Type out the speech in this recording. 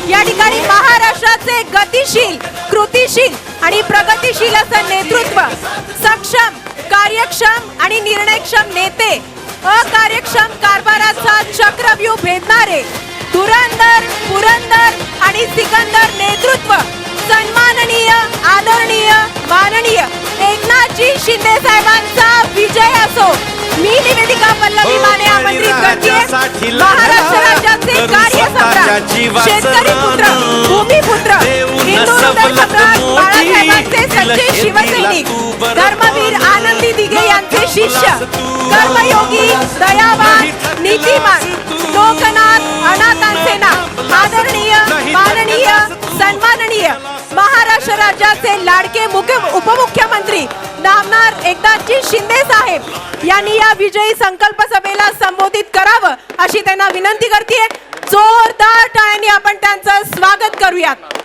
या ठिकाणी महाराष्ट्राचे गतिशील, कृतिशील आणि प्रगतिशील असं नेतृत्व, सक्षम, कार्यक्षम आणि निर्णयक्षम नेते, अकार्यक्षम कारभाराचा चक्रव्यूह भेदणारे धुरंधर, पुरंदर आणि सिकंदर नेतृत्व, सन्माननीय, आदरणीय, माननीय एकनाथजी शिंदे साहेबांचा विजय असो। मी निवेदिका पल्लवी माने आमंत्रित करते महाराष्ट्र राज्याचे कार्यसम्राट, शेतकरी पुत्र, भूमिपुत्र, हिंदू हृदय सम्राट बाळासाहेबांचे सच्चे शिवसैनिक, धर्मवीर आनंदी दिघे यांचे शिष्य, कर्मयोगी, दयावान, नीतिमान, लोकनाथ, अनाथांचे नाथ, आदरणीय, माननीय, सन्माननीय महाराष्ट्र राज्याचे लाडके उपमुख्यमंत्री नामदार एकनाथजी शिंदे साहेब यांनी या विजयी संकल्प सभेला संबोधित करावं अशी त्यांना विनंती करते। जोरदार टाळ्यांनी आपण त्यांचं स्वागत करूयात।